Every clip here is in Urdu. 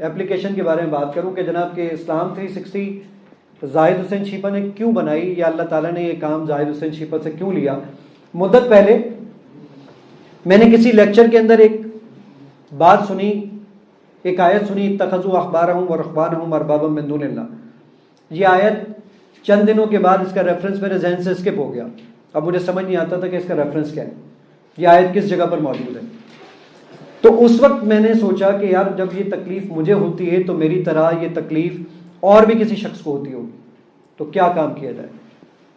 اپلیکیشن کے بارے میں بات کروں کہ جناب کہ اسلام 360 زاہد حسین شیپا نے کیوں بنائی یا اللہ تعالیٰ نے یہ کام زاہد حسین شیپا سے کیوں لیا. مدت پہلے میں نے کسی لیکچر کے اندر ایک بات سنی، ایک آیت سنی، اتخذوا احبارهم ورهبانهم اربابا من دون اللہ. یہ آیت چند دنوں کے بعد اس کا ریفرنس میرے ذہن سے اسکپ ہو گیا. اب مجھے سمجھ نہیں آتا تھا کہ اس کا ریفرنس کیا ہے، یہ آیت کس جگہ پر موجود ہے. تو اس وقت میں نے سوچا کہ یار جب یہ تکلیف مجھے ہوتی ہے تو میری طرح یہ تکلیف اور بھی کسی شخص کو ہوتی ہوگی، تو کیا کام کیا جائے.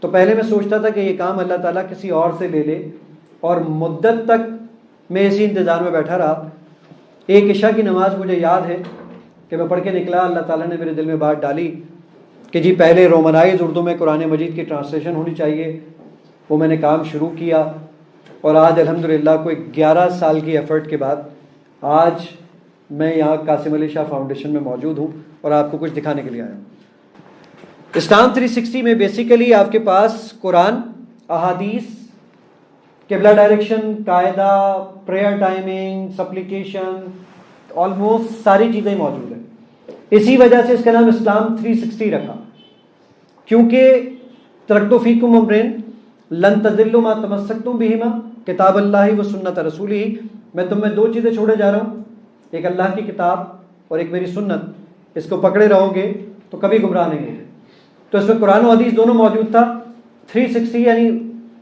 تو پہلے میں سوچتا تھا کہ یہ کام اللہ تعالیٰ کسی اور سے لے لے، اور مدت تک میں اسی انتظار میں بیٹھا رہا. ایک عشاء کی نماز مجھے یاد ہے کہ میں پڑھ کے نکلا، اللہ تعالیٰ نے میرے دل میں بات ڈالی کہ جی پہلے رومنائز اردو میں قرآن مجید کی ٹرانسلیشن ہونی چاہیے. وہ میں نے کام شروع کیا، اور آج الحمدللہ کوئی 11 سال کی ایفرٹ کے بعد آج میں یہاں قاسم علی شاہ فاؤنڈیشن میں موجود ہوں اور آپ کو کچھ دکھانے کے لیے آیا ہوں. اسلام 360 میں بیسیکلی آپ کے پاس قرآن، احادیث، قبلہ ڈائریکشن، قاعدہ، پریئر ٹائمنگ، سپلیکیشن، آلموسٹ ساری چیزیں موجود ہیں. اسی وجہ سے اس کا نام اسلام 360 رکھا، کیونکہ ترکت فیکم امرین لن تضلوا ما تمسکتم بہما کتاب اللہ و سنت رسولہ. میں تم میں 2 چیزیں چھوڑے جا رہا ہوں، ایک اللہ کی کتاب اور ایک میری سنت. اس کو پکڑے رہو گے تو کبھی گمراہ نہیں ہوگے. تو اس میں قرآن و حدیث دونوں موجود تھا. 360 یعنی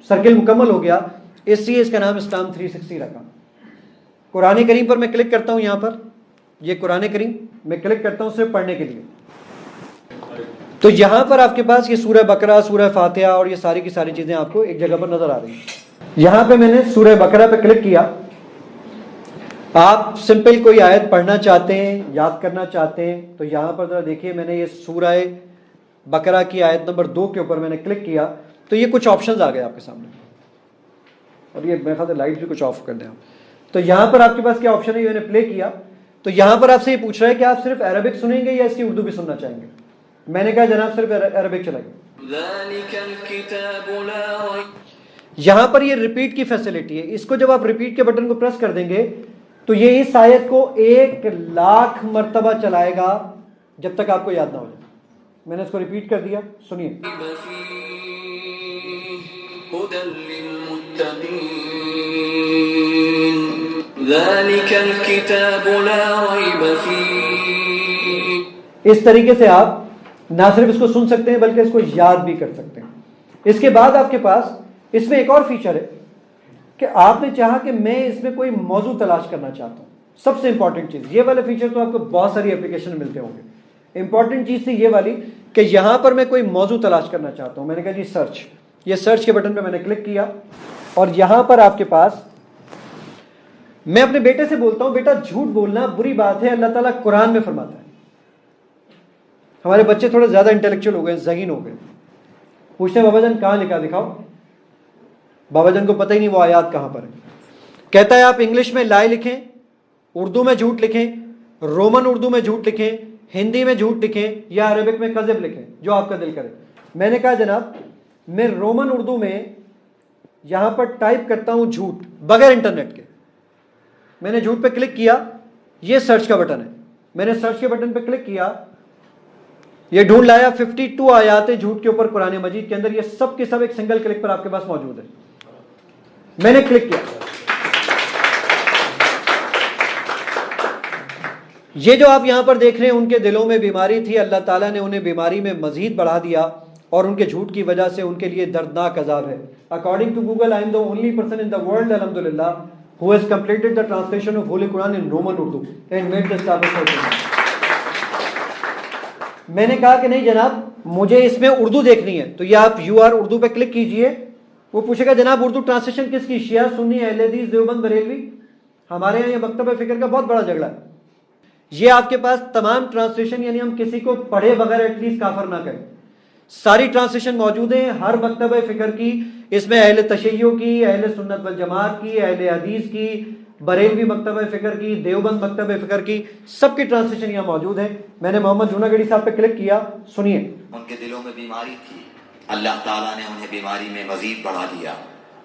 سرکل مکمل ہو گیا، اس لیے اس کا نام اسلام 360 رکھا. قرآن کریم پر میں کلک کرتا ہوں، یہاں پر یہ قرآن کریم میں کلک کرتا ہوں صرف پڑھنے کے لیے. تو یہاں پر آپ کے پاس یہ سورہ بقرہ، سورہ فاتحہ اور یہ ساری کی ساری چیزیں آپ کو ایک جگہ پر نظر آ رہی ہیں. یہاں پہ میں نے سورہ بقرہ پہ کلک کیا. آپ سمپل کوئی آیت پڑھنا چاہتے ہیں، یاد کرنا چاہتے ہیں، تو یہاں پر ذرا دیکھیے، میں نے یہ سورہ بقرہ کی آیت نمبر 2 کے اوپر میں نے کلک کیا تو یہ کچھ آپشنز آ گئے آپ کے سامنے. اور یہ میرے خیال سے لائٹ بھی کچھ آف کر دیں آپ. تو یہاں پر آپ کے پاس کیا آپشن ہے، میں نے پلے کیا تو یہاں پر آپ سے یہ پوچھ رہا ہے کہ آپ صرف عربک سنیں گے یا اس کی اردو بھی سننا چاہیں گے. میں نے کہا جناب صرف عربک چلائیے. یہاں پر یہ ریپیٹ کی فیسلٹی ہے. اس کو جب آپ ریپیٹ کے بٹن کو پریس کر دیں گے تو یہ اس آیت کو 1,00,000 مرتبہ چلائے گا جب تک آپ کو یاد نہ ہو جائے. میں نے اس کو ریپیٹ کر دیا، سنیے. اس طریقے سے آپ نہ صرف اس کو سن سکتے ہیں بلکہ اس کو یاد بھی کر سکتے ہیں. اس کے بعد آپ کے پاس اس میں ایک اور فیچر ہے کہ آپ نے چاہا کہ میں اس میں کوئی موضوع تلاش کرنا چاہتا ہوں. سب سے امپورٹنٹ چیز یہ والا فیچر تو آپ کو بہت ساری اپلیکیشن ملتے ہوں گے. امپورٹنٹ چیز تھی یہ والی کہ یہاں پر میں کوئی موضوع تلاش کرنا چاہتا ہوں. میں نے کہا جی سرچ. یہ سرچ کے بٹن پہ میں نے کلک کیا اور یہاں پر آپ کے پاس، میں اپنے بیٹے سے بولتا ہوں بیٹا جھوٹ بولنا بری بات ہے، اللہ تعالیٰ قرآن میں فرماتا ہے. ہمارے بچے تھوڑے زیادہ انٹلیکچوئل ہو گئے، ذہین ہو گئے. پوچھتے ہیں بابا جان کہاں لکھا دکھاؤ. بابا جان کو پتہ ہی نہیں وہ آیات کہاں پر ہے. کہتا ہے آپ انگلش میں لائے لکھیں، اردو میں جھوٹ لکھیں، رومن اردو میں جھوٹ لکھیں، ہندی میں جھوٹ لکھیں یا عربک میں کذب لکھیں، جو آپ کا دل کرے. میں نے کہا جناب میں رومن اردو میں یہاں پر ٹائپ کرتا ہوں جھوٹ بغیر انٹرنیٹ کے. میں نے جھوٹ پہ کلک کیا، یہ سرچ کا بٹن ہے. میں نے سرچ کے بٹن پہ کلک کیا، یہ ڈھونڈ لایا 52 آیات جھوٹ کے اوپر قرآن مجید کے اندر. یہ سب کے سب ایک سنگل کلک پر آپ کے پاس موجود ہے. میں نے کلک کیا. یہ جو آپ یہاں پر دیکھ رہے ہیں ان کے دلوں میں بیماری تھی، اللہ تعالیٰ نے انہیں بیماری میں مزید بڑھا دیا اور ان کے جھوٹ کی وجہ سے ان کے لیے دردناک عذاب ہے. According to Google, I am the only person in the world, alhamdulillah, who has completed the translation of Holy Quran in Roman Urdu and made the establishment. میں نے کہا کہ نہیں جناب مجھے اس میں اردو دیکھنی ہے. تو یہ آپ UR اردو پہ کلک کیجئے. وہ پوچھے گا جناب اردو ٹرانسلیشن کس کی؟ شیعہ، سنی، اہل حدیث، دیوبند، بریلوی. ہمارے یہاں یہ مکتبہ فکر کا بہت بڑا جھگڑا ہے. یہ آپ کے پاس تمام ٹرانسلیشن، یعنی ہم کسی کو پڑھے بغیر ایٹ لیسٹ کافر نہ کریں، ساری ٹرانسلیشن موجود ہیں ہر مکتبہ فکر کی. اس میں اہل تشیع کی، اہل سنت والجماعت کی، اہل حدیث کی، بریلوی مکتبہ فکر کی، دیوبند مکتبہ فکر کی، سب کی ٹرانسلیشن یہاں موجود ہے. میں نے محمد جوناگڑی صاحب پہ کلک کیا، سنیے. ان کے دلوں میں بیماری تھی، اللہ تعالیٰ نے انہیں بیماری میں مزید بڑھا دیا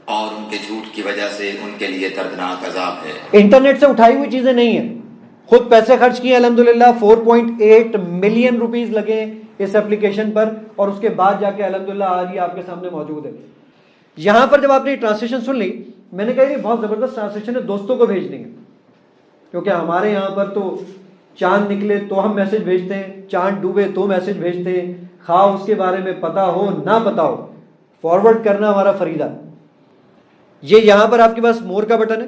اور ان کے جھوٹ کی وجہ سے ان کے لیے دردناک عذاب ہے. انٹرنیٹ سے اٹھائی ہوئی چیزیں نہیں ہیں. خود پیسے خرچ کیے الحمدللہ، 4.8 ملین روپیز لگے اس اپلیکیشن پر، اور اس کے بعد جا کے الحمدللہ آج یہ آپ کے سامنے موجود ہے۔ یہاں پر جب آپ نے ٹرانسلیشن سن لی، میں نے کہا یہ بہت زبردست ٹرانسلیشن ہے، دوستوں کو بھیجنی ہے، کیونکہ ہمارے یہاں پر تو چاند نکلے تو ہم میسج بھیجتے ہیں، چاند ڈوبے تو میسج بھیجتے ہیں، خواہ اس کے بارے میں پتا ہو نہ پتا ہو، فارورڈ کرنا ہمارا فریضہ ہے۔ یہ یہاں پر آپ کے پاس مور کا بٹن ہے،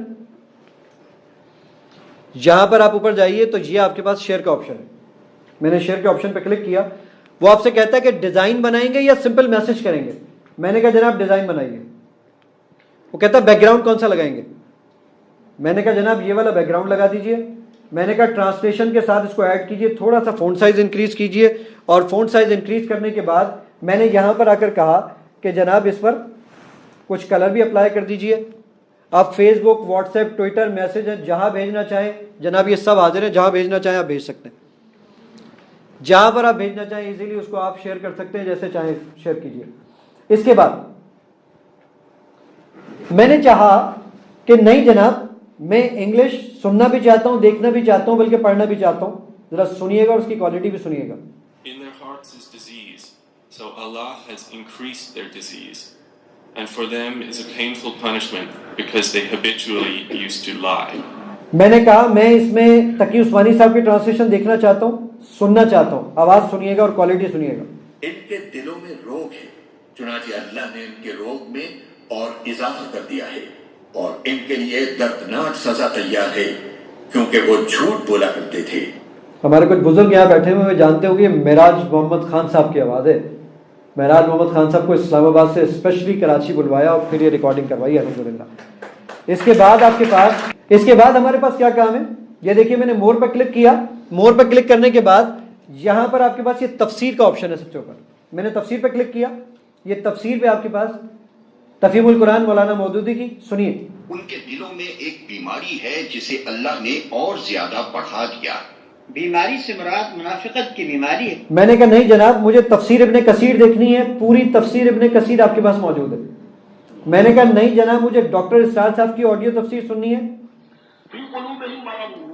یہاں پر آپ اوپر جائیے تو یہ آپ کے پاس شیئر کا آپشن ہے۔ میں نے شیئر کے آپشن پہ کلک کیا، وہ آپ سے کہتا ہے کہ ڈیزائن بنائیں گے یا سمپل میسج کریں گے۔ میں نے کہا جناب ڈیزائن بنائیے۔ وہ کہتا ہے بیک گراؤنڈ کون سا لگائیں گے؟ میں نے کہا جناب یہ والا بیک گراؤنڈ لگا دیجئے۔ میں نے کہا ٹرانسلیشن کے ساتھ اس کو ایڈ کیجئے، تھوڑا سا فونٹ سائز انکریز کیجئے، اور فونٹ سائز انکریز کرنے کے بعد میں نے یہاں پر آ کر کہا کہ جناب اس پر کچھ کلر بھی اپلائی کر دیجئے۔ آپ فیس بک، واٹس ایپ، ٹویٹر، میسج ہے جہاں بھیجنا چاہیں، جناب یہ سب حاضر ہیں، جہاں بھیجنا چاہیں آپ بھیج سکتے ہیں، جہاں پر آپ بھیجنا چاہیں ایزیلی اس کو آپ شیئر کر سکتے ہیں، جیسے چاہیں شیئر کیجئے۔ اس کے بعد میں نے چاہا کہ نہیں جناب میں انگلش سننا بھی چاہتا ہوں، دیکھنا بھی چاہتا ہوں، بلکہ پڑھنا بھی چاہتا ہوں، ذرا سنیے گا اور اس کی کوالٹی بھی سنیے گا۔ In their hearts is disease, so Allah has increased their disease. And for them is a painful punishment because they habitually used to lie. میں نے کہا میں اس میں تقی عثمانی صاحب کی ٹرانسلیشن دیکھنا چاہتا ہوں، سننا چاہتا ہوں، آواز سنیے گا اور کوالٹی سنیے گا۔ ان کے دلوں میں روگ ہے، چنانچہ اللہ نے ان کے روگ میں اور اضافہ کر دیا ہے، اور ان کے لیے دردناک سزا تیار ہے، کیونکہ وہ جھوٹ بولا کرتے تھے۔ ہمارے کچھ بزرگ یہاں بیٹھے ہوئے جانتے ہو کہ یہ معراج محمد خان صاحب کی آواز ہے۔ معراج محمد خان صاحب کو اسلام آباد سے اسپیشلی کراچی بلوایا اور پھر یہ ریکارڈنگ کروائی الحمدللہ۔ اس کے بعد آپ کے پاس، اس کے بعد ہمارے پاس کیا کام ہے؟ یہ دیکھیے میں نے مور پر کلک کیا، مور پر کلک کرنے کے بعد یہاں پر آپ کے پاس یہ تفسیر کا آپشن ہے سب سے اوپر۔ میں نے تفسیر پہ کلک کیا، یہ تفسیر پہ آپ کے پاس تفہیم القرآن مولانا مودودی کی، سنیے۔ ان کے دلوں میں ایک بیماری ہے جسے اللہ نے اور زیادہ بڑھا دیا۔ بیماری سے مراد منافقت کی بیماری ہے۔ میں نے کہا نہیں جناب مجھے تفسیر ابن کثیر دیکھنی ہے، پوری تفسیر ابن کثیر آپ کے پاس موجود ہے۔ میں نے کہا نہیں جناب مجھے ڈاکٹر اسرار صاحب کی آڈیو تفسیر سننی ہے۔ ان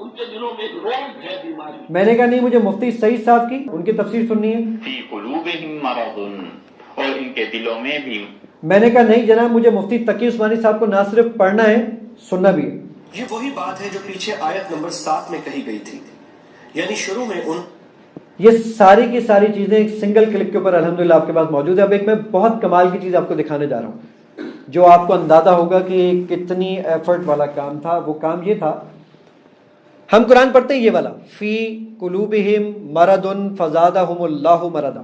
کے دلوں میں روگ ہے، بیماری۔ میں نے کہا نہیں مجھے مفتی سعید صاحب کی ان کی تفسیر سننی ہے۔ فی قلوبہم مرض، اور ان کے دلوں میں بھی۔ میں نے کہا نہیں جناب مجھے مفتی تقی عثمانی صاحب کو نہ صرف پڑھنا ہے سننا بھی ہے۔ یہ وہی بات ہے جو پیچھے آیت نمبر 7 میں کہی گئی تھی، یعنی شروع میں ان یہ ساری کی ساری چیزیں ایک سنگل کلک کے اوپر الحمدللہ آپ کے پاس موجود ہے۔ اب ایک میں بہت کمال کی چیز آپ کو دکھانے جا رہا ہوں جو آپ کو اندازہ ہوگا کہ کتنی ایفرٹ والا کام تھا۔ وہ کام یہ تھا، ہم قرآن پڑھتے ہیں یہ والا فی قلوبہم مرض فزادہم اللہ مرضا۔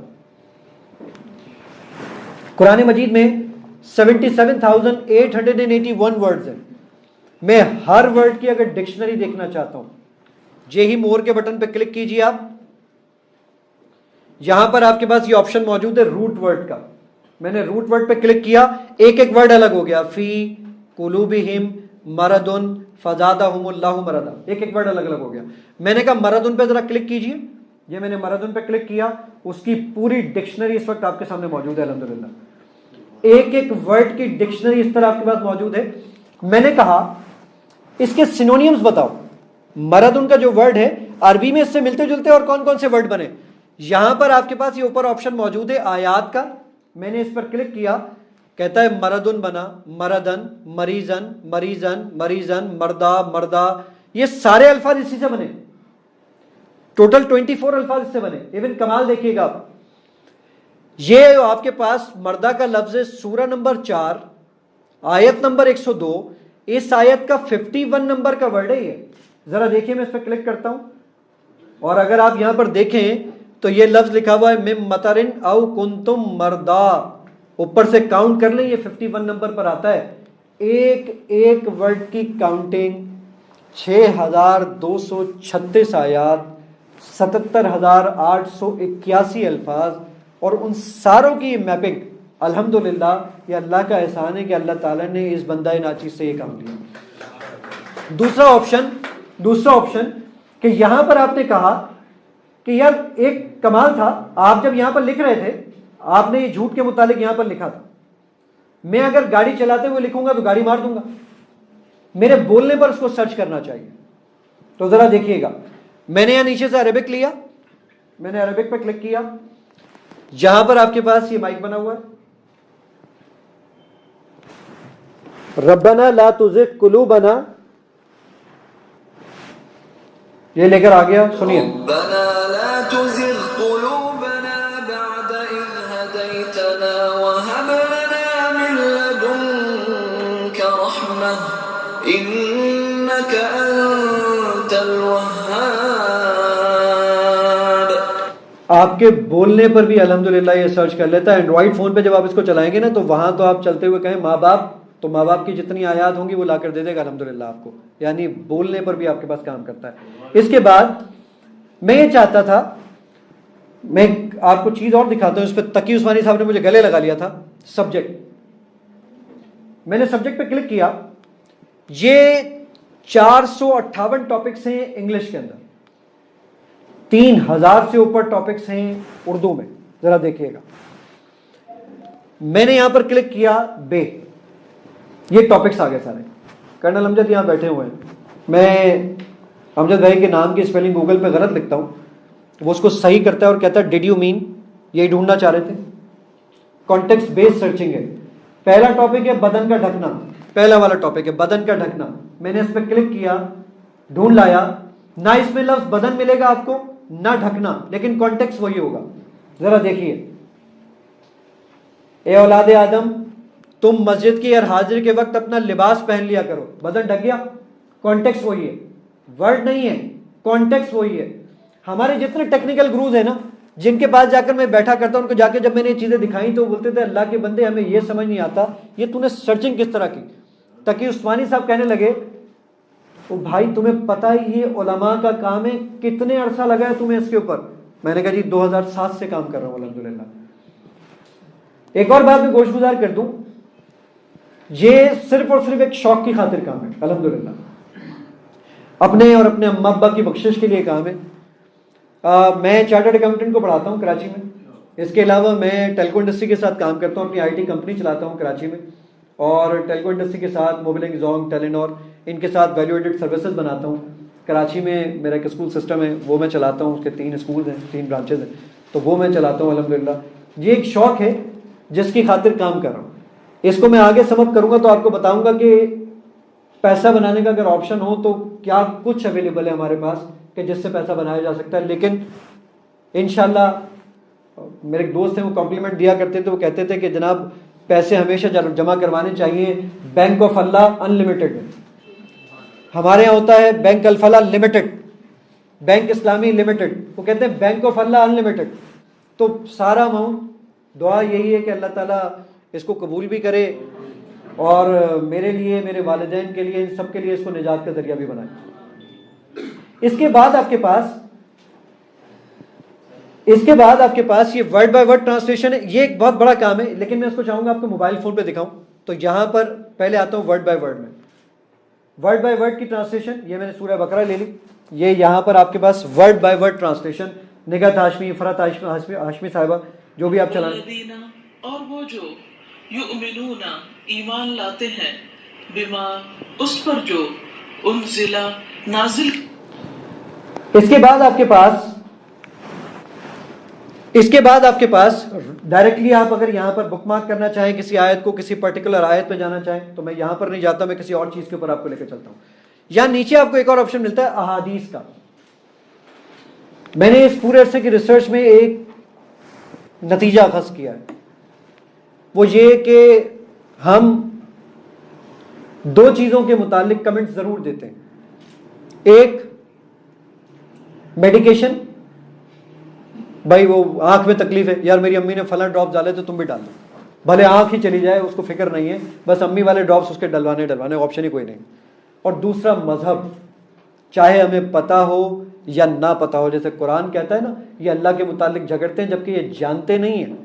قرآن مجید میں 77,881 ورڈز ہیں۔ میں ہر ورڈ کی اگر ڈکشنری دیکھنا چاہتا ہوں، یہی مور کے بٹن پہ کلک کیجئے آپ، یہاں پر آپ کے پاس یہ آپشن موجود ہے روٹ ورڈ کا۔ میں نے روٹ ورڈ پہ کلک کیا، ایک ایک ورڈ الگ ہو گیا، فی قلوبہم مرض فزادہم اللہ مرضا، ایک ایک ورڈ الگ الگ ہو گیا۔ میں نے کہا مرض پہ ذرا کلک کیجئے، یہ میں نے مرض پہ کلک کیا، اس کی پوری ڈکشنری اس وقت آپ کے سامنے موجود ہے الحمدللہ۔ ایک ایک ورڈ کی ڈکشنری اس طرح آپ کے پاس موجود ہے۔ میں نے کہا اس کے سینونیمز بتاؤ، مرض ان کا جو ورڈ ہے عربی میں اس سے ملتے جلتے اور کون کون سے ورڈ بنے۔ یہاں پر آپ کے پاس یہ اوپر آپشن موجود ہے آیات کا، میں نے اس پر کلک کیا، کہتا ہے مردن بنا، مردن، مریضن، مریضن، مریضن، مردہ، مردہ، یہ سارے الفاظ اسی سے بنے، ٹوٹل 24 الفاظ اس سے بنے۔ ایون کمال دیکھیے گا آپ، یہ آپ کے پاس مردہ کا لفظ ہے، سورہ نمبر 4 آیت نمبر 102، اس آیت کا 51 نمبر کا ورڈ ہے یہ۔ ذرا دیکھیے میں اس پہ کلک کرتا ہوں، اور اگر آپ یہاں پر دیکھیں تو یہ لفظ لکھا ہوا ہے مم مطرن او کنتم مردا، اوپر سے کاؤنٹ کر لیں یہ 51 نمبر پر آتا ہے۔ ایک ایک ورڈ کی کاؤنٹنگ 6236 آیات، 77,881 الفاظ، اور ان ساروں کی میپنگ الحمدللہ یہ اللہ کا احسان ہے کہ اللہ تعالیٰ نے اس بندہ ناچیز سے یہ کام کیا۔ دوسرا آپشن کہ یہاں پر آپ نے کہا کہ یار ایک کمال تھا، آپ جب یہاں پر لکھ رہے تھے آپ نے یہ جھوٹ کے متعلق یہاں پر لکھا تھا، میں اگر گاڑی چلاتے ہوئے لکھوں گا تو گاڑی مار دوں گا، میرے بولنے پر اس کو سرچ کرنا چاہیے۔ تو ذرا دیکھیے گا میں نے یہاں نیچے سے عربک لیا, میں نے عربک پہ کلک کیا, جہاں پر آپ کے پاس یہ مائک بنا ہوا ہے, ربنا لا تزغ قلوبنا, یہ لے کر آ گیا, سنیے. ربنا لا تزغ قلوبنا بعد إذ هديتنا وهب لنا من لدنك رحمة إنك أنت الوهاب. آپ کے بولنے پر بھی الحمدللہ یہ سرچ کر لیتا ہے. اینڈرائڈ فون پہ جب آپ اس کو چلائیں گے نا تو وہاں تو آپ چلتے ہوئے کہیں ماں باپ, تو ماں باپ کی جتنی آیات ہوں گی وہ لا کر دے دے گا الحمدللہ آپ کو, یعنی بولنے پر بھی آپ کے پاس کام کرتا ہے. اس کے بعد میں یہ چاہتا تھا, میں آپ کو چیز اور دکھاتا ہوں. اس پہ تقی عثمانی صاحب نے مجھے گلے لگا لیا تھا. سبجیکٹ, میں نے سبجیکٹ پہ کلک کیا, یہ 458 ٹاپکس ہیں انگلش کے اندر, 3000 سے اوپر ٹاپکس ہیں اردو میں. ذرا دیکھیے گا, میں نے یہاں پر کلک کیا بے, یہ ٹاپکس آ گئے سارے. کرنل امجد یہاں بیٹھے ہوئے ہیں, میں امجد بھائی کے نام کی اسپیلنگ گوگل پہ غلط لکھتا ہوں, وہ اس کو صحیح کرتا ہے اور کہتا ہے ڈیڈ یو مین, یہی ڈھونڈنا چاہ رہے تھے. کانٹیکسٹ بیس سرچنگ ہے. پہلا ٹاپک ہے بدن کا ڈھکنا, پہلا والا ٹاپک ہے بدن کا ڈھکنا. میں نے اس پہ کلک کیا, ڈھونڈ لایا, نہ اس میں لفظ بدن ملے گا آپ کو نہ ڈھکنا, لیکن کانٹیکسٹ وہی ہوگا. ذرا دیکھیے, اے اولاد آدم تم مسجد کی ہر حاضر کے وقت اپنا لباس پہن لیا کرو. بدن ڈھک گیا, کانٹیکسٹ وہی ہے, ورڈ نہیں ہے, کانٹیکسٹ وہی ہے. ہمارے جتنے ٹیکنیکل گروز ہیں نا, جن کے پاس جا کر میں بیٹھا کرتا ہوں, ان کو جا کے جب میں نے یہ چیزیں دکھائیں تو وہ بولتے تھے اللہ کے بندے ہمیں یہ سمجھ نہیں آتا یہ تو نے سرچنگ کس طرح کی. تقی عثمانی صاحب کہنے لگے او بھائی تمہیں پتہ ہے یہ علماء کا کام ہے, کتنے عرصہ لگا ہے تمہیں اس کے اوپر؟ میں نے کہا جی 2007 سے کام کر رہا ہوں الحمدللہ. ایک اور بات میں گوش گزار کر دوں, یہ صرف اور صرف ایک شوق کی خاطر کام ہے الحمدللہ, اپنے اور اپنے اماں ابا کی بخشش کے لیے کام ہے. میں چارٹرڈ اکاؤنٹنٹ کو پڑھاتا ہوں کراچی میں. اس کے علاوہ میں ٹیلیکو انڈسٹری کے ساتھ کام کرتا ہوں, اپنی آئی ٹی کمپنی چلاتا ہوں کراچی میں, اور ٹیلیکو انڈسٹری کے ساتھ موبلنگ, زونگ, ٹیلینور, ان کے ساتھ ویلیو ایڈڈ سروسز بناتا ہوں. کراچی میں میرا ایک اسکول سسٹم ہے, وہ میں چلاتا ہوں. اس کے 3 اسکولز ہیں, 3 برانچز ہیں, تو وہ میں چلاتا ہوں الحمدللہ. یہ ایک شوق ہے جس کی خاطر کام کر رہا ہوں. اس کو میں آگے سمجھ کروں گا تو آپ کو بتاؤں گا کہ پیسہ بنانے کا اگر آپشن ہو تو کیا کچھ اویلیبل ہے ہمارے پاس کہ جس سے پیسہ بنایا جا سکتا ہے. لیکن انشاءاللہ میرے ایک دوست ہیں, وہ کمپلیمنٹ دیا کرتے تھے, وہ کہتے تھے کہ جناب پیسے ہمیشہ جمع کروانے چاہیے bank of Allah in limited میں. ہمارے یہاں ہوتا ہے بینک الفلاح لمیٹڈ, بینک اسلامی لمیٹڈ, وہ کہتے ہیں bank of Allah in limited. تو سارا اماؤنٹ, دعا یہی ہے کہ اللہ تعالیٰ اس کو قبول بھی کرے اور میرے لیے, میرے والدین کے لیے, ان سب کے لیے اس کو نجات کا ذریعہ بھی بنائے. اس کے بعد آپ کے پاس یہ ورڈ بائی ورڈ ٹرانسلیشن ہے. یہ ایک بہت بڑا کام ہے, لیکن میں اس کو چاہوں گا آپ کو موبائل فون پہ دکھاؤں. تو یہاں پر پہلے آتا ہوں ورڈ بائی ورڈ میں. ورڈ بائی ورڈ کی ٹرانسلیشن, یہ میں نے سورہ بقرہ لے لی. یہ یہاں پر آپ کے پاس word by word translation, Nighat Hashmi, Farhat Hashmi صاحبہ, جو بھی آپ چلائیں. اور وہ جو یؤمنون ایمان لاتے ہیں بما اس پر جو انزل نازل. اس کے بعد آپ کے پاس ڈائریکٹلی آپ اگر یہاں پر بک مارک کرنا چاہیں کسی آیت کو, کسی پرٹیکولر آیت پہ جانا چاہیں, تو میں یہاں پر نہیں جاتا, میں کسی اور چیز کے اوپر آپ کو لے کے چلتا ہوں. یہاں نیچے آپ کو ایک اور آپشن ملتا ہے احادیث کا. میں نے اس پورے عرصے کی ریسرچ میں ایک نتیجہ اخذ کیا ہے, وہ یہ کہ ہم 2 چیزوں کے متعلق کمنٹ ضرور دیتے ہیں. ایک میڈیکیشن, بھائی وہ آنکھ میں تکلیف ہے, یار میری امی نے فلاں ڈراپس ڈالے تو تم بھی ڈال دو, بھلے آنکھ ہی چلی جائے اس کو فکر نہیں ہے, بس امی والے ڈراپس اس کے ڈلوانے, آپشن ہی کوئی نہیں. اور دوسرا مذہب, چاہے ہمیں پتا ہو یا نہ پتا ہو, جیسے قرآن کہتا ہے نا یہ اللہ کے متعلق جھگڑتے ہیں جبکہ یہ جانتے نہیں ہیں,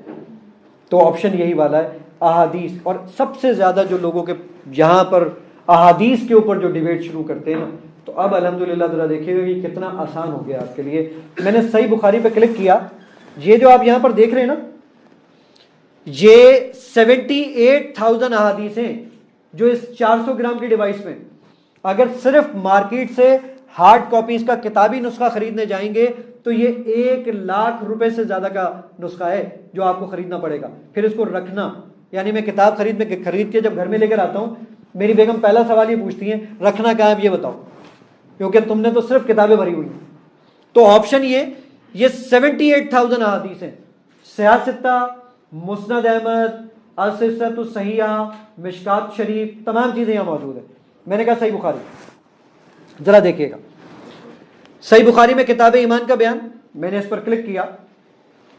تو آپشن یہی والا ہے احادیث. اور سب سے زیادہ جو لوگوں کے یہاں پر احادیث کے اوپر جو ڈیبیٹ شروع کرتے ہیں نا, تو اب الحمدللہ ذرا دیکھیے گا کہ کتنا آسان ہو گیا آپ کے لیے. میں نے صحیح بخاری پہ کلک کیا, یہ جو آپ یہاں پر دیکھ رہے ہیں نا, یہ 78,000 احادیث ہیں جو اس 400 گرام کی ڈیوائس میں. اگر صرف مارکیٹ سے ہارڈ کاپی اس کا کتابی نسخہ خریدنے جائیں گے تو یہ 1,00,000 روپے سے زیادہ کا نسخہ ہے جو آپ کو خریدنا پڑے گا. پھر اس کو رکھنا، یعنی میں کتاب خرید کے جب گھر میں لے کر آتا ہوں، میری بیگم پہلا سوال یہ پوچھتی ہیں رکھنا کہاں ہے یہ بتاؤ، کیونکہ تم نے تو صرف کتابیں بھری ہوئی. تو آپشن یہ 78,000 احادیث ہیں. صحاح ستہ، مسند احمد، السلسلۃ الصحیحہ، مشکات شریف، تمام چیزیں یہاں موجود ہیں. میں نے کہا صحیح بخاری، ذرا دیکھیے گا صحیح بخاری میں کتاب ایمان کا بیان. میں نے اس پر کلک کیا،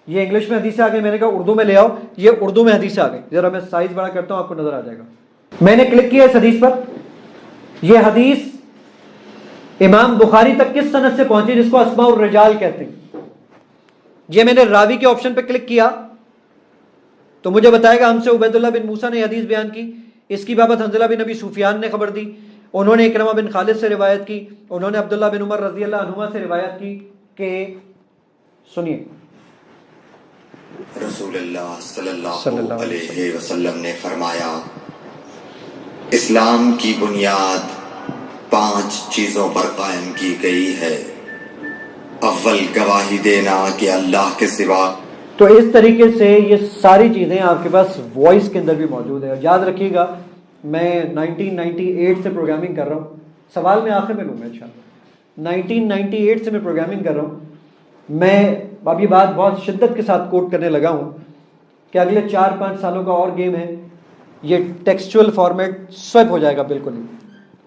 یہ انگلش میں حدیثیں آ گئی. میں نے کہا اردو میں لے آؤ، یہ اردو میں حدیثیں آ گئی. ذرا میں سائز بڑا کرتا ہوں، آپ کو نظر آ جائے گا. میں نے کلک کیا اس حدیث پر. یہ حدیث امام بخاری تک کس سند سے پہنچی جس کو اسماء الرجال کہتے ہیں. یہ میں نے راوی کے آپشن پہ کلک کیا تو مجھے بتائے گا ہم سے عبید اللہ بن موسیٰ نے حدیث بیان کی. اس کی بابت حنظلہ بن ابی سفیان نے خبر دی، انہوں نے اکرمہ بن خالد سے روایت کی، انہوں نے عبداللہ بن عمر رضی اللہ عنہما سے روایت کی کہ سنیے رسول اللہ صلی اللہ علیہ وسلم نے فرمایا اسلام کی بنیاد 5 چیزوں پر قائم کی گئی ہے. اول گواہی دینا کہ اللہ کے سوا. تو اس طریقے سے یہ ساری چیزیں آپ کے پاس وائس کے اندر بھی موجود ہے. یاد رکھیے گا میں 1998 سے پروگرامنگ کر رہا ہوں. سوال میں آخر میں لوں گا انشاءاللہ. 1998 سے میں پروگرامنگ کر رہا ہوں. میں اب یہ بات بہت شدت کے ساتھ کوٹ کرنے لگا ہوں کہ اگلے 4-5 سالوں کا اور گیم ہے. یہ ٹیکسچول فارمیٹ سویپ ہو جائے گا بالکل ہی.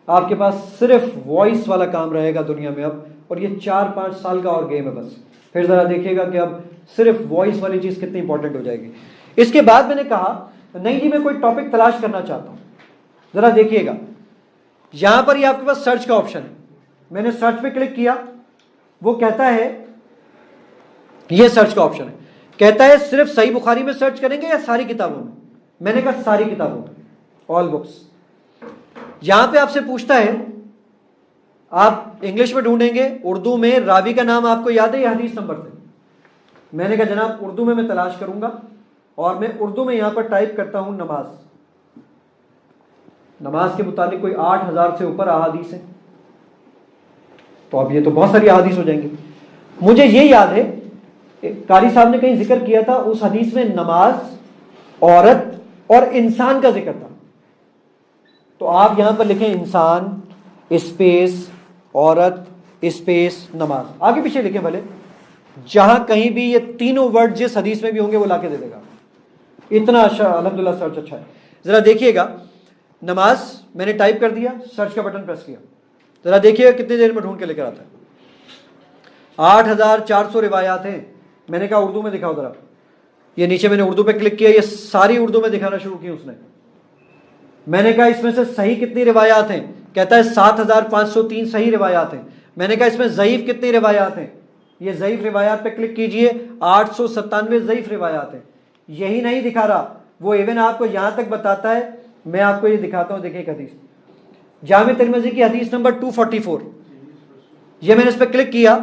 آپ کے پاس صرف وائس والا کام رہے گا دنیا میں اب، اور یہ 4-5 سال کا اور گیم ہے بس. پھر ذرا دیکھیے گا کہ اب صرف وائس والی چیز کتنی امپورٹنٹ ہو جائے گی. اس کے بعد میں نے کہا نہیں جی میں کوئی ٹاپک تلاش کرنا چاہتا ہوں. ذرا دیکھیے گا یہاں پر یہ آپ کے پاس سرچ کا آپشن ہے. میں نے سرچ پہ کلک کیا، وہ کہتا ہے یہ سرچ کا آپشن ہے، کہتا ہے صرف صحیح بخاری میں سرچ کریں گے یا ساری کتابوں میں. میں نے کہا ساری کتابوں میں، آل بکس. یہاں پہ آپ سے پوچھتا ہے آپ انگلش میں ڈھونڈیں گے، اردو میں راوی کا نام آپ کو یاد ہے یا حدیث نمبر سے. میں نے کہا جناب اردو میں تلاش کروں گا، اور میں اردو میں یہاں پر ٹائپ کرتا ہوں نماز. نماز کے متعلق کوئی 8,000 سے اوپر احادیث ہیں. تو اب یہ تو بہت ساری احادیث ہو جائیں گی. مجھے یہ یاد ہے قاری صاحب نے کہیں ذکر کیا تھا، اس حدیث میں نماز، عورت اور انسان کا ذکر تھا. تو آپ یہاں پر لکھیں انسان اسپیس عورت اسپیس نماز، آگے پیچھے لکھیں بھلے، جہاں کہیں بھی یہ تینوں ورڈ جس حدیث میں بھی ہوں گے وہ لا کے دے دے گا. اتنا اچھا الحمدللہ سرچ اچھا ہے. ذرا دیکھیے گا نماز میں نے ٹائپ کر دیا، سرچ کا بٹن پریس کیا، ذرا دیکھیے گا کتنی دیر میں ڈھونڈ کے لے کر آتا ہے. 8,400 روایات ہیں. میں نے کہا اردو میں دکھاؤ ذرا. یہ نیچے میں نے اردو پہ کلک کیا، یہ ساری اردو میں دکھانا شروع کی اس نے. میں نے کہا اس میں سے صحیح کتنی روایات ہیں، کہتا ہے 7,503 صحیح روایات ہیں. میں نے کہا اس میں ضعیف کتنی روایات ہیں، یہ ضعیف روایات پہ کلک کیجئے، 897 ضعیف روایات ہیں. یہی نہیں دکھا رہا، وہ ایون آپ کو یہاں تک بتاتا ہے. میں آپ کو یہ دکھاتا ہوں، دیکھیں ایک حدیث جامع ترمذی کی حدیث نمبر 244. یہ میں نے اس پہ کلک کیا،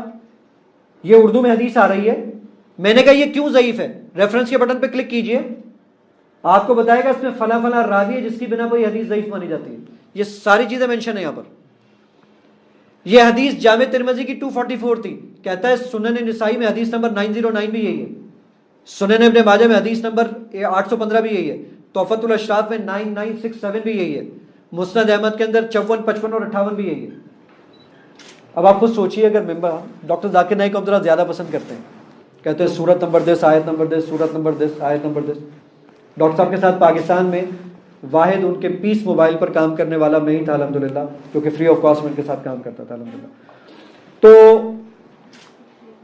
یہ اردو میں حدیث آ رہی ہے. میں نے کہا یہ کیوں ضعیف ہے، ریفرنس کے بٹن پہ کلک کیجئے، آپ کو بتائے گا اس میں فلاں فلاں راوی ہے جس کی بنا پر یہ حدیث ضعیف مانی جاتی ہے. یہ ساری چیزیں مینشن ہے یہاں پر. یہ حدیث جامع ترمذی کی 244 تھی، کہتا ہے سنن نسائی میں حدیث نمبر 909 بھی یہی ہے، سنن ابن ماجہ میں حدیث نمبر 815 بھی یہی ہے، تحفۃ الاشراف میں 9967 بھی یہی ہے، مسند احمد کے اندر 54, 55 اور 58 بھی یہی ہے. اب آپ خود سوچئے اگر ممبر ڈاکٹر ذاکر نائک کو ذرا زیادہ پسند کرتے ہیں، کہتے ہیں سورت نمبر دس، آیت نمبر دس، سورت نمبر دس، آیت نمبر دس. ڈاکٹر صاحب کے ساتھ پاکستان میں واحد ان کے پیس موبائل پر کام کرنے والا میں ہی تھا الحمدللہ، کیونکہ فری آف کاسٹ میں ان کے ساتھ کام کرتا تھا الحمدللہ. تو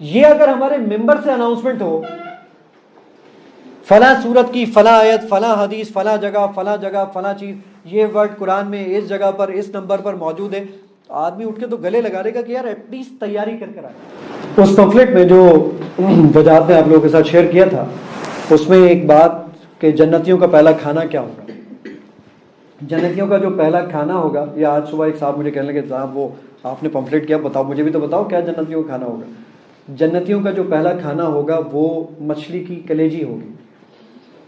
یہ اگر ہمارے ممبر سے اناؤنسمنٹ ہو فلاں سورت کی فلاں آیت، فلاں حدیث، فلاں جگہ، فلاں چیز، یہ ورڈ قرآن میں اس جگہ پر اس نمبر پر موجود ہے، تو آدمی اٹھ کے تو گلے لگا لے گا کہ یار ایٹ لیسٹ تیاری کر کر آئے. اس پمفلٹ میں جو وجاہت نے آپ لوگوں کے ساتھ شیئر کیا تھا، اس میں ایک بات کہ جنتیوں کا پہلا کھانا کیا ہوگا. جنتیوں کا جو پہلا کھانا ہوگا، یہ آج صبح ایک صاحب مجھے کہنے لگے صاحب وہ آپ نے پمفلٹ کیا، بتاؤ مجھے بھی تو بتاؤ کیا جنتیوں کا کھانا ہوگا. جنتیوں کا جو پہلا کھانا ہوگا وہ مچھلی کی کلیجی ہوگی.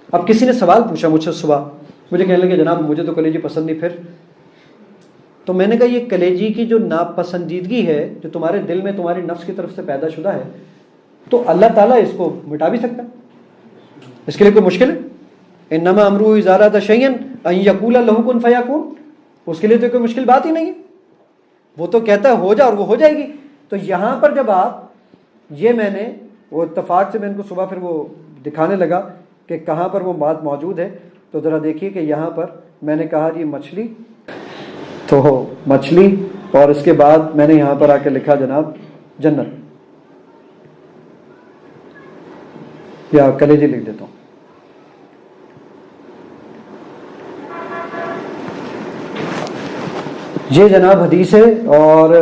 اب کسی نے سوال پوچھا مجھ سے صبح، مجھے کہنے لگے جناب مجھے تو کلیجی پسند نہیں. پھر تو میں نے کہا یہ کلیجی کی جو ناپسندیدگی ہے جو تمہارے دل میں تمہاری نفس کی طرف سے پیدا شدہ ہے، تو اللہ تعالیٰ اس کو مٹا بھی سکتا ہے، اس کے لیے کوئی مشکل ہے؟ انما امرہ اذا اراد شیئا ان یقول لہ کن فیکون، اس کے لیے تو کوئی مشکل بات ہی نہیں ہے، وہ تو کہتا ہے ہو جا اور وہ ہو جائے گی۔ تو یہاں پر جب آپ یہ میں نے وہ اتفاق سے میں ان کو صبح پھر وہ دکھانے لگا کہ کہاں پر وہ بات موجود ہے، تو ذرا دیکھیے کہ یہاں پر میں نے کہا یہ مچھلی، تو مچھلی، اور اس کے بعد میں نے یہاں پر آ کے لکھا جناب جنت، یا کلیجی لکھ دیتا ہوں۔ یہ جناب حدیث ہے، اور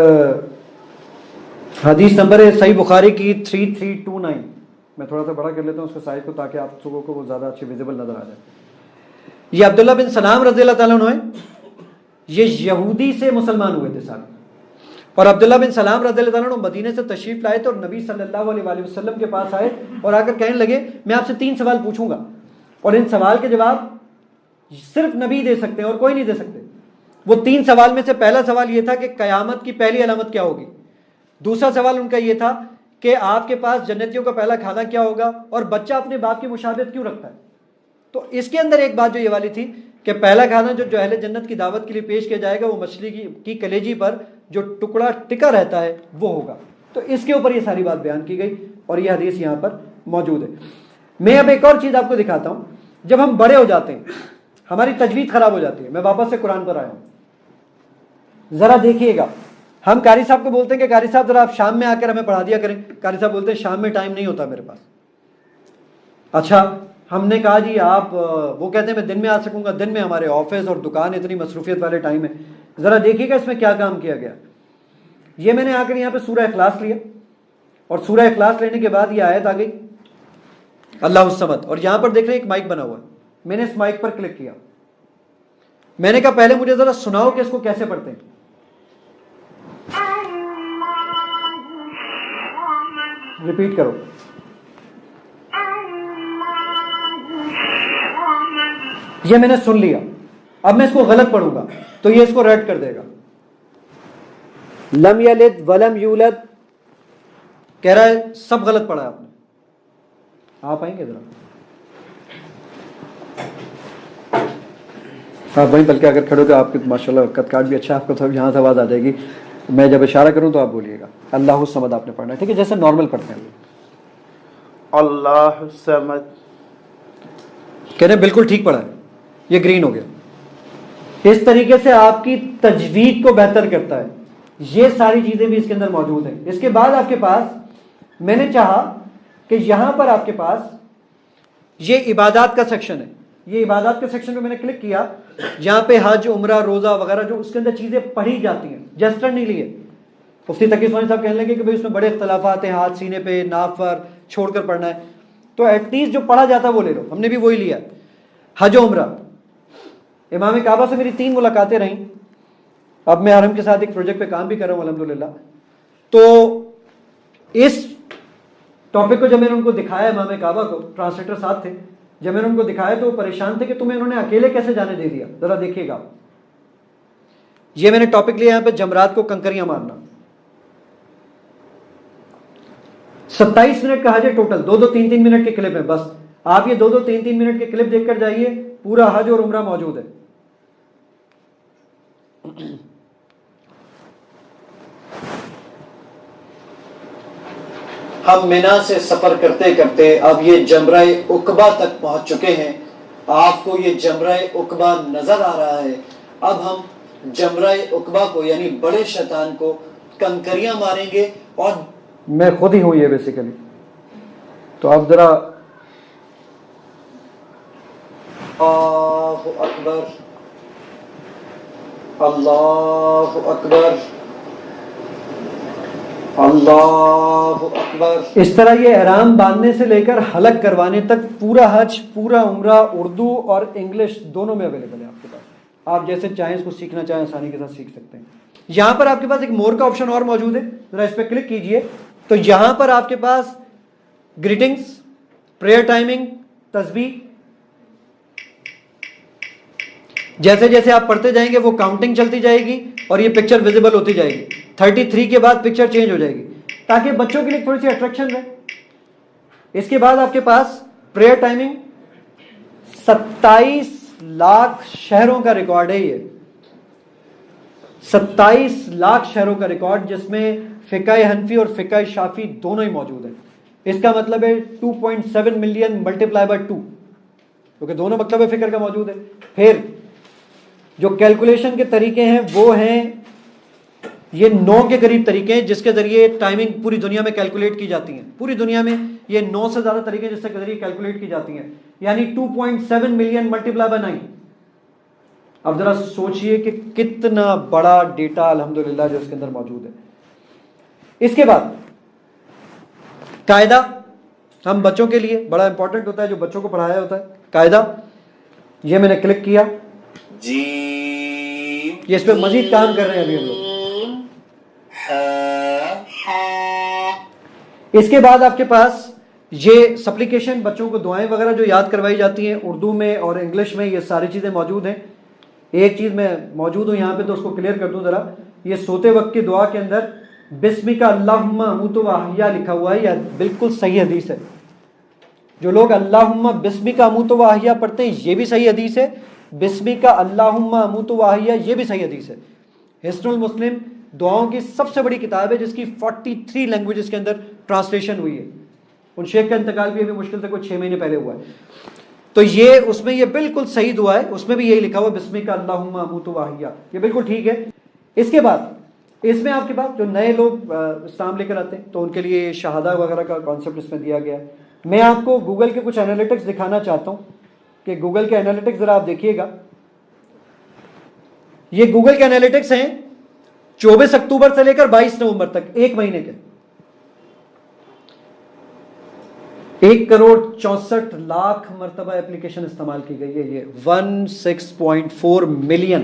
حدیث نمبر ہے صحیح بخاری کی 3329۔ میں تھوڑا سا بڑا کر لیتا ہوں اس کے سائز کو تاکہ آپ لوگوں کو وہ زیادہ اچھے ویزیبل نظر آ جائے۔ یہ عبداللہ بن سلام رضی اللہ تعالیٰ عنہ ہے، یہ یہودی سے مسلمان ہوئے تھے سارے، اور عبداللہ بن سلام رضی اللہ تعالیٰ عنہ مدینے سے تشریف لائے تھے اور نبی صلی اللہ علیہ وآلہ وسلم کے پاس آئے اور آ کر کہنے لگے میں آپ سے 3 سوال پوچھوں گا، اور ان سوال کے جواب صرف نبی دے سکتے ہیں اور کوئی نہیں دے سکتے۔ وہ 3 سوال میں سے پہلا سوال یہ تھا کہ قیامت کی پہلی علامت کیا ہوگی، دوسرا سوال ان کا یہ تھا کہ آپ کے پاس جنتیوں کا پہلا کھانا کیا ہوگا، اور بچہ اپنے باپ کی مشابہت کیوں رکھتا ہے۔ تو اس کے اندر ایک بات جو یہ والی تھی کہ پہلا کھانا جو اہل جنت کی دعوت کے لیے پیش کیا جائے گا وہ مچھلی کی کلیجی پر جو ٹکڑا ٹکا رہتا ہے وہ ہوگا۔ تو اس کے اوپر یہ ساری بات بیان کی گئی اور یہ حدیث یہاں پر موجود ہے۔ میں اب ایک اور چیز آپ کو دکھاتا ہوں، جب ہم بڑے ہو جاتے ہیں ہماری تجوید خراب ہو جاتی ہے۔ میں واپس سے قرآن پر آیا ہوں، ذرا دیکھیے گا۔ ہم قاری صاحب کو بولتے ہیں کہ قاری صاحب ذرا آپ شام میں آ کر ہمیں پڑھا دیا کریں، قاری صاحب بولتے ہیں شام میں ٹائم نہیں ہوتا میرے پاس۔ اچھا ہم نے کہا جی آپ، وہ کہتے ہیں میں دن میں آ سکوں گا، دن میں ہمارے آفس اور دکان اتنی مصروفیت والے ٹائم ہے۔ ذرا دیکھیے گا اس میں کیا کام کیا گیا۔ یہ میں نے آ کر یہاں پہ سورہ اخلاص لیا، اور سورہ اخلاص لینے کے بعد یہ آیت آ گئی اللہ الصمد، اور یہاں پر دیکھ رہے ہیں ایک مائک بنا ہوا ہے، میں نے اس مائک پر کلک کیا۔ میں نے کہا پہلے مجھے ذرا سناؤ کہ اس کو کیسے پڑھتے ہیں۔ ریپیٹ کرو۔ یہ میں نے سن لیا، اب میں اس کو غلط پڑھوں گا تو یہ اس کو ریڈ کر دے گا۔ لم یلد ولم یولد کہہ رہا ہے، سب غلط پڑھا ہے آپ نے۔ آپ آئیں گے ذرا، آپ وہیں، بلکہ اگر کھڑے ہو تو آپ کے ماشاءاللہ قد کاٹ بھی اچھا، آپ کو یہاں سے آواز آ جائے گی۔ میں جب اشارہ کروں تو آپ بولیے گا اللہ الصمد آپ نے پڑھنا ہے، ٹھیک ہے، جیسے نارمل پڑھتے ہیں۔ اللہ الصمد، کہہ رہے ہیں بالکل ٹھیک پڑھا ہے، یہ گرین ہو گیا۔ اس طریقے سے آپ کی تجوید کو بہتر کرتا ہے۔ یہ ساری چیزیں بھی اس کے اندر موجود ہیں۔ اس کے بعد آپ کے پاس میں نے چاہا کہ یہاں پر آپ کے پاس یہ عبادات کا سیکشن ہے، یہ عبادات کے سیکشن پہ میں نے کلک کیا، جہاں پہ حج، عمرہ، روزہ وغیرہ جو اس کے اندر چیزیں پڑھی جاتی ہیں، جسٹر نہیں لیے۔ مفتی تقی عثمانی صاحب کہنے لگے کہ بھائی اس میں بڑے اختلافات ہیں، ہاتھ سینے پہ، ناف پر چھوڑ کر پڑھنا ہے، تو ایٹ لیسٹ جو پڑھا جاتا ہے وہ لے لو۔ ہم نے بھی وہی لیا، حج و عمرہ۔ امام کعبہ سے میری 3 ملاقاتیں رہیں، اب میں حرم کے ساتھ ایک پروجیکٹ پہ کام بھی کر رہا ہوں الحمدللہ۔ تو اس ٹاپک کو جب میں نے ان کو دکھایا امام کعبہ کو، ٹرانسلیٹر ساتھ تھے، جب میں نے ان کو دکھایا تو وہ پریشان تھے کہ تمہیں انہوں نے اکیلے کیسے جانے دے دیا۔ ذرا دیکھیے گا، یہ میں نے ٹاپک لیا یہاں پہ جمرات کو کنکریاں مارنا۔ 27 منٹ کا حج ہے ٹوٹل، 2-2 3-3 منٹ کے کلپ ہیں، بس آپ یہ 2-2 3-3 منٹ کے کلپ دیکھ کر جائیے، پورا حج اور عمرہ موجود ہے۔ ہم مینا سے سفر کرتے کرتے اب یہ جمرہ عقبہ تک پہنچ چکے ہیں۔ آپ کو یہ جمرہ عقبہ نظر آ رہا ہے۔ اب ہم جمرہ عقبہ کو یعنی بڑے شیطان کو کنکریاں ماریں گے، اور میں خود ہی ہوں یہ بیسیکلی۔ تو اب ذرا اللہ اکبر، اللہ اکبر، اللہ اکبر۔ اس طرح یہ احرام باندھنے سے لے کر حلق کروانے تک پورا حج، پورا عمرہ اردو اور انگلش دونوں میں اویلیبل ہے آپ کے پاس۔ آپ جیسے چاہیں اس کو سیکھنا چاہیں آسانی کے ساتھ سیکھ سکتے ہیں۔ یہاں پر آپ کے پاس ایک مور کا آپشن اور موجود ہے، ذرا اس پہ کلک کیجئے تو یہاں پر آپ کے پاس گریٹنگز، پریئر ٹائمنگ، تسبیح، جیسے جیسے آپ پڑھتے جائیں گے وہ کاؤنٹنگ چلتی جائے گی، اور یہ پکچر ویزیبل ہوتی جائے گی. 33 کے بعد پکچر چینج ہو جائے گی تاکہ بچوں کے لیے تھوڑی سی اٹریکشن رہے. اس کے بعد آپ کے پاس پریئر ٹائمنگ 27 لاکھ شہروں کا ریکارڈ ہے. یہ 27 لاکھ شہروں کا ریکارڈ جس میں فقہ حنفی اور فقہ شافی دونوں ہی موجود ہیں. اس کا مطلب ہے 2.7 ملین ملٹیپلائی بائی 2 کیونکہ دونوں مکتب فکر کا موجود ہے. پھر جو کیلکولیشن کے طریقے ہیں وہ ہیں یہ 9 کے قریب طریقے ہیں جس کے ذریعے ٹائمنگ پوری دنیا میں کیلکولیٹ کی جاتی ہیں. پوری دنیا میں یہ 9 سے زیادہ طریقے جس کے ذریعے کیلکولیٹ کی جاتی ہیں, یعنی 2.7 ملین ملٹیپلائی بائی 9. اب ذرا سوچئے کہ کتنا بڑا ڈیٹا الحمدللہ جو اس کے اندر موجود ہے. اس کے بعد قاعدہ ہم بچوں کے لیے بڑا امپورٹنٹ ہوتا ہے, جو بچوں کو پڑھایا ہوتا ہے. قاعدہ یہ میں نے کلک کیا, یہ اس پہ مزید کام کر رہے ہیں ابھی ہم لوگ. اس کے بعد آپ کے پاس یہ سپلیکیشن بچوں کو دعائیں وغیرہ جو یاد کروائی جاتی ہیں اردو میں اور انگلش میں, یہ ساری چیزیں موجود ہیں. ایک چیز میں موجود ہوں یہاں پہ تو اس کو کلیئر کر دوں ذرا. یہ سوتے وقت کی دعا کے اندر بسمک اللہم اموت و احیا لکھا ہوا ہے, یہ بالکل صحیح حدیث ہے. جو لوگ اللہم بسمک اموت و احیا پڑھتے ہیں یہ بھی صحیح حدیث ہے. بسمک اللہم اموت و احیا یہ بھی صحیح حدیث ہے. حصن المسلم دعاؤں کی سب سے بڑی کتاب ہے جس کی 43 لینگویجز کے اندر ٹرانسلیشن ہوئی ہے. ان شیخ کا انتقال بھی ابھی مشکل سے کوئی 6 مہینے پہلے ہوا ہے. تو یہ اس میں یہ بالکل صحیح دعا ہے, اس میں بھی یہی لکھا ہوا بسمک اللہم اموت و احیا, یہ بالکل ٹھیک ہے. اس کے بعد اس میں آپ کے پاس جو نئے لوگ اسلام لے کر آتے ہیں تو ان کے لیے شہادہ وغیرہ کا کانسیپٹ اس میں دیا گیا ہے. میں آپ کو گوگل کے کچھ انالیٹکس دکھانا چاہتا ہوں کہ گوگل کے انالیٹکس ذرا آپ دیکھیے گا. یہ گوگل کے انالیٹکس ہیں 24 اکتوبر سے لے کر 22 نومبر تک, ایک مہینے کے. 1,64,00,000 مرتبہ اپلیکیشن استعمال کی گئی ہے. یہ 16.4 ملین,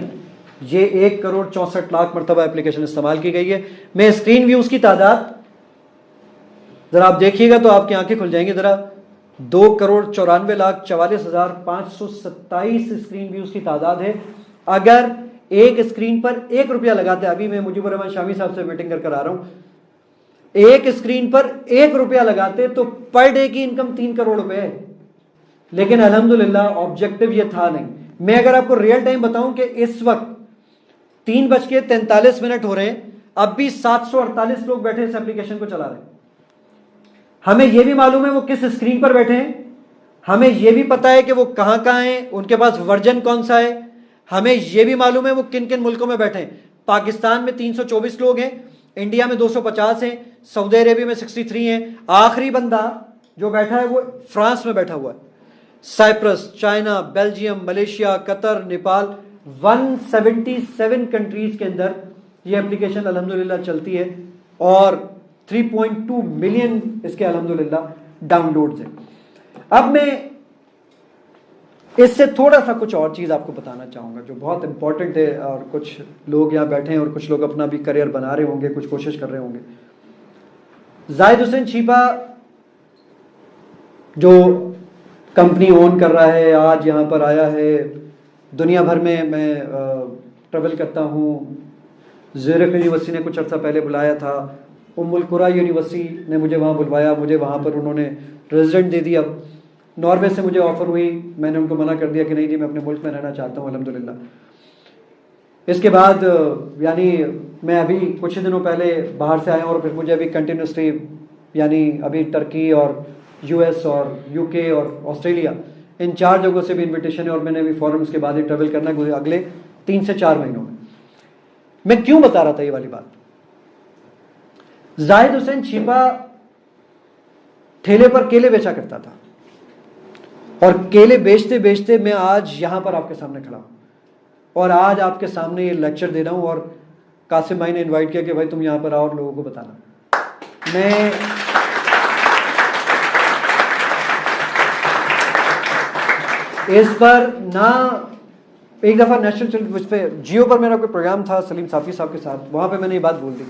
یہ 1,64,00,000 مرتبہ اپلیکیشن استعمال کی گئی ہے. میں اسکرین ویوز کی تعداد ذرا آپ دیکھیے گا تو آپ کی آنکھیں کھل جائیں گی. ذرا 2,94,44,727 اسکرین ویوز کی تعداد ہے. اگر ایک اسکرین پر 1 روپیہ لگاتے, ابھی میں مجیب الرحمان شامی صاحب سے میٹنگ کر آ رہا ہوں, ایک اسکرین پر 1 روپیہ لگاتے تو پر ڈے کی انکم 3 کروڑ روپے ہے. لیکن الحمدللہ آبجیکٹو یہ تھا نہیں. میں اگر آپ کو ریئل ٹائم بتاؤں کہ اس وقت 3:43 ہو رہے ہیں, اب بھی 748 لوگ بیٹھے اس اپلیکیشن کو چلا رہے ہیں. ہمیں یہ بھی معلوم ہے وہ کس اسکرین پر بیٹھے ہیں, ہمیں یہ بھی پتا ہے کہ وہ کہاں کہاں ہیں, ان کے پاس ورژن کون سا ہے, ہمیں یہ بھی معلوم ہے وہ کن کن ملکوں میں بیٹھے ہیں. پاکستان میں 324 لوگ ہیں, انڈیا میں 250 ہیں, سعودی عربیہ میں 63 ہیں. آخری بندہ جو بیٹھا ہے وہ فرانس میں بیٹھا ہوا ہے. سائپرس, چائنا, بیلجیم, ملیشیا, قطر, نیپال, 177 کنٹریز کے اندر یہ اپلیکیشن الحمدللہ چلتی ہے اور 3.2 ملین اس کے الحمدللہ ڈاؤن لوڈز ہیں. اب میں اس سے تھوڑا سا کچھ اور چیز آپ کو بتانا چاہوں گا جو بہت امپورٹنٹ ہے, اور کچھ لوگ یہاں بیٹھے ہیں اور کچھ لوگ اپنا بھی کریئر بنا رہے ہوں گے, کچھ کوشش کر رہے ہوں گے. زاہد حسین چھیپا جو کمپنی اون کر رہا ہے, آج یہاں پر آیا ہے, دنیا بھر میں ٹریول کرتا ہوں. زیرک یونیورسٹی نے کچھ عرصہ پہلے بلایا تھا, ام القریٰ یونیورسٹی نے مجھے وہاں بلوایا, مجھے وہاں پر انہوں نے ریزیڈنٹ دے دیا. ناروے سے مجھے آفر ہوئی, میں نے ان کو منع کر دیا کہ نہیں جی میں اپنے ملک میں رہنا چاہتا ہوں الحمدللہ. اس کے بعد یعنی میں ابھی کچھ دنوں پہلے باہر سے آیا ہوں اور پھر مجھے ابھی کنٹینیوسلی یعنی ابھی ٹرکی اور US اور UK اور آسٹریلیا ان 4 جگہوں سے بھی انویٹیشن ہے, اور میں نے ابھی فوراً اس کے بعد ہی ٹریول کرنا ہے اگلے 3 سے 4 مہینوں میں. میں کیوں بتا رہا تھا یہ والی بات؟ زاہد حسین چھیپا ٹھیلے پر کیلے بیچا کرتا تھا, اور کیلے بیچتے بیچتے میں آج یہاں پر آپ کے سامنے کھڑا ہوں اور آج آپ کے سامنے یہ لیکچر دے رہا ہوں. اور قاسم بھائی نے انوائٹ کیا کہ بھائی تم یہاں پر آؤ اور لوگوں کو بتانا. میں اس پر نہ ایک دفعہ نیشنل پہ جیو پر میرا کوئی پروگرام تھا سلیم صافی صاحب کے ساتھ, وہاں پہ میں نے یہ بات بول دی.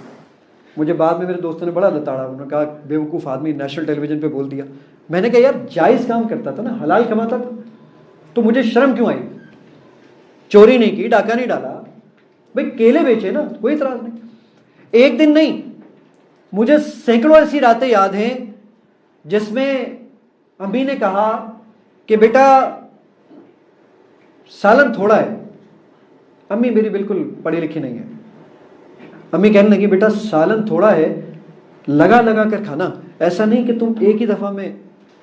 مجھے بعد میں میرے دوستوں نے بڑا لتاڑا, انہوں نے کہا بے وقوف آدمی نیشنل ٹیلی ویژن پہ بول دیا. میں نے کہا یار جائز کام کرتا تھا نا, حلال کماتا تھا, تو مجھے شرم کیوں آئی؟ چوری نہیں کی, ڈاکہ نہیں ڈالا, بھائی کیلے بیچے نا، کوئی اعتراض نہیں. ایک دن نہیں، مجھے سینکڑوں ایسی راتیں یاد ہیں جس میں امی نے کہا کہ بیٹا سالن تھوڑا ہے. امی میری بالکل پڑھی لکھی نہیں ہے. امی کہنے لگی بیٹا سالن تھوڑا ہے، لگا لگا کر کھانا، ایسا نہیں کہ تم ایک ہی دفعہ میں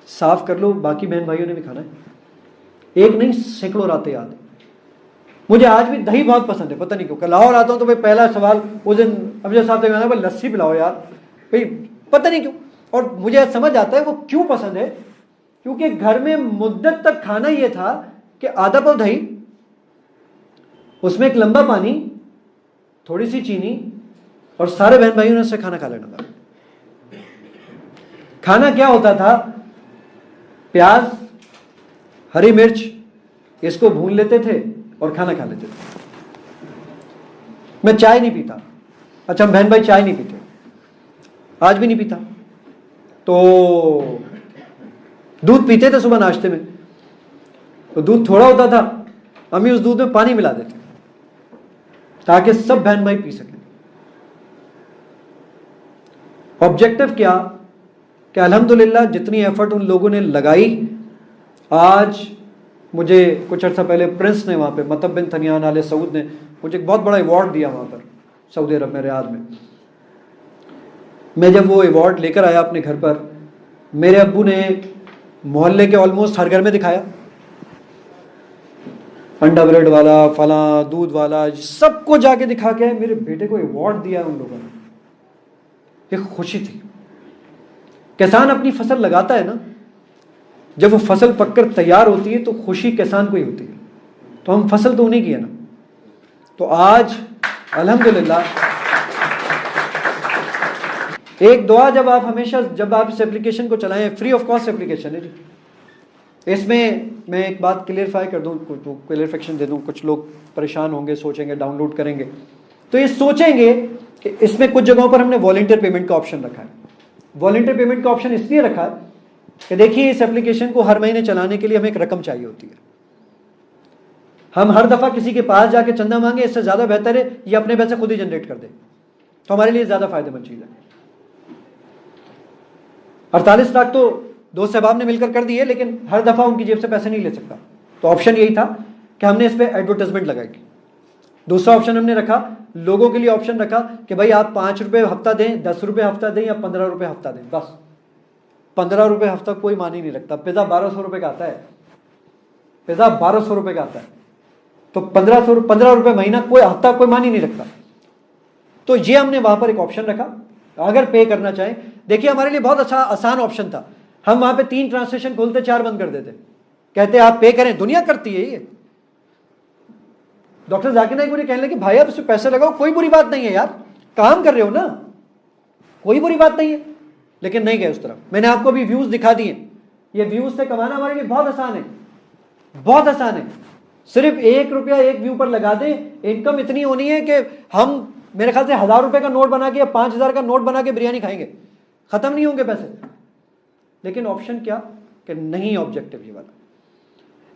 صاف کر لو، باقی بہن بھائیوں نے بھی کھانا ہے. ایک نہیں سینکڑوں راتیں یاد ہیں. مجھے آج بھی دہی بہت پسند ہے، پتہ نہیں کیوں. لاہور آتا ہوں تو بھائی پہلا سوال اس دن امجد صاحب سے کہنا بھائی لسی پلاؤ یار، بھائی پتہ نہیں کیوں. اور مجھے سمجھ آتا ہے وہ کیوں پسند ہے، کیونکہ گھر میں مدت تک کھانا یہ تھا کہ آدھا پاؤ دہی، اس میں ایک لمبا پانی، تھوڑی سی چینی، اور سارے بہن بھائیوں نے اس سے کھانا کھا لینا تھا. کھانا کیا ہوتا تھا؟ پیاز، ہری مرچ، اس کو بھون لیتے تھے اور کھانا کھا لیتے تھے. میں چائے نہیں پیتا. اچھا ہم بہن بھائی چائے نہیں پیتے، آج بھی نہیں پیتا. تو دودھ پیتے تھے صبح ناشتے میں، تو دودھ تھوڑا ہوتا تھا، امی اس دودھ میں پانی ملا دیتے تاکہ سب بہن بھائی پی سکیں. آبجیکٹو کیا کہ الحمدللہ جتنی ایفرٹ ان لوگوں نے لگائی، آج مجھے کچھ عرصہ پہلے پرنس نے وہاں پہ مطب بن تھنیان آل سعود نے مجھے ایک بہت بڑا ایوارڈ دیا وہاں پر سعودی عرب میں ریاض میں. میں جب وہ ایوارڈ لے کر آیا اپنے گھر پر، میرے ابو نے محلے کے آلموسٹ ہر گھر میں دکھایا، انڈا بریڈ والا، فلاں دودھ والا، سب کو جا کے دکھا کے میرے بیٹے کو ایوارڈ دیا ان لوگوں نے. ایک خوشی تھی. کسان اپنی فصل لگاتا ہے نا، جب وہ فصل پک کر تیار ہوتی ہے تو خوشی کسان کو ہی ہوتی ہے. تو ہم فصل تو انہیں کی ہے نا. تو آج الحمدللہ ایک دعا جب آپ ہمیشہ جب آپ اس اپلیکیشن کو چلائیں، فری آف کاسٹ اپلیکیشن ہے جی. اس میں میں ایک بات کلیئرفائی کر دوں، کلیئرفیکشن دے دوں. کچھ لوگ پریشان ہوں گے، سوچیں گے ڈاؤن لوڈ کریں گے تو یہ سوچیں گے کہ اس میں کچھ جگہوں پر ہم نے والنٹیئر پیمنٹ کا آپشن رکھا ہے. والنٹیئر پیمنٹ کا آپشن اس لیے رکھا ہے کہ دیکھیے اس اپلیکیشن کو ہر مہینے چلانے کے لیے ہمیں ایک رقم چاہیے ہوتی ہے. ہم ہر دفعہ کسی کے پاس جا کے چندہ مانگے، اس سے زیادہ بہتر ہے یہ اپنے پیسے خود ہی جنریٹ کر دے، تو ہمارے لیے زیادہ فائدہ مند چیز ہے. 48 لاکھ تو دوست احباب نے مل کر دیے، لیکن ہر دفعہ ان کی جیب سے پیسے نہیں لے سکتا. تو آپشن یہی تھا کہ ہم نے اس پہ ایڈورٹائزمنٹ لگائی. دوسرا آپشن ہم نے رکھا، لوگوں کے لیے آپشن رکھا کہ بھائی آپ 5 روپے ہفتہ دیں، 10 روپے ہفتہ دیں یا 15 روپے ہفتہ دیں. بس 15 روپے ہفتہ کوئی معنی نہیں رکھتا. پیزا 1200 روپے کا آتا ہے، پیزا 1200 روپے کا آتا ہے، تو 15 روپے مہینہ کوئی ہفتہ کوئی معنی نہیں رکھتا. تو یہ ہم نے وہاں پر ایک آپشن رکھا اگر پے کرنا چاہیں. دیکھیے ہمارے لیے بہت اچھا آسان آپشن تھا. ہم وہاں پہ 3 ٹرانسلیشن کھولتے، 4 بند کر دیتے، کہتے آپ پے کریں. دنیا کرتی ہے یہ. ڈاکٹر ذاکر نائک مجھے کہنے لگے کہ بھائی آپ اس پہ پیسے لگاؤ، کوئی بری بات نہیں ہے یار، کام کر رہے ہو نا، کوئی بری بات نہیں ہے. لیکن نہیں گئے اس طرف. میں نے آپ کو بھی ویوز دکھا دیے. یہ ویوز سے کمانا ہمارے لیے بہت آسان ہے، بہت آسان ہے. صرف 1 روپیہ ایک ویو پر لگا دیں، انکم اتنی ہونی ہے کہ ہم میرے خیال سے 1000 روپے کا نوٹ بنا کے یا 5000 کا نوٹ بنا کے بریانی کھائیں گے، ختم نہیں ہوں گے پیسے. لیکن آپشن کیا کہ نہیں آبجیکٹو یہ والا.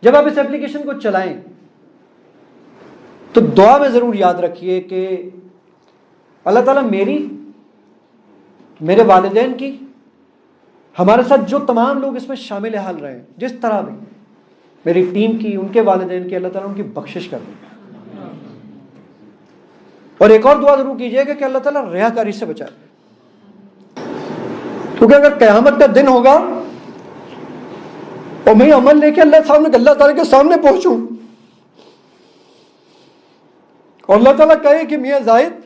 جب آپ اس ایپلیکیشن کو چلائیں تو دعا میں ضرور یاد رکھیے کہ اللہ تعالیٰ میرے والدین کی، ہمارے ساتھ جو تمام لوگ اس میں شامل حال رہے ہیں جس طرح بھی، میری ٹیم کی، ان کے والدین کی، اللہ تعالیٰ ان کی بخشش کر دیں. اور ایک اور دعا ضرور کیجئے گا کہ اللہ تعالیٰ ریاکاری سے بچائے. کیونکہ اگر قیامت کا دن ہوگا اور میں عمل لے کے اللہ تعالیٰ کے سامنے پہنچوں اور اللہ تعالیٰ کہے کہ میاں زاہد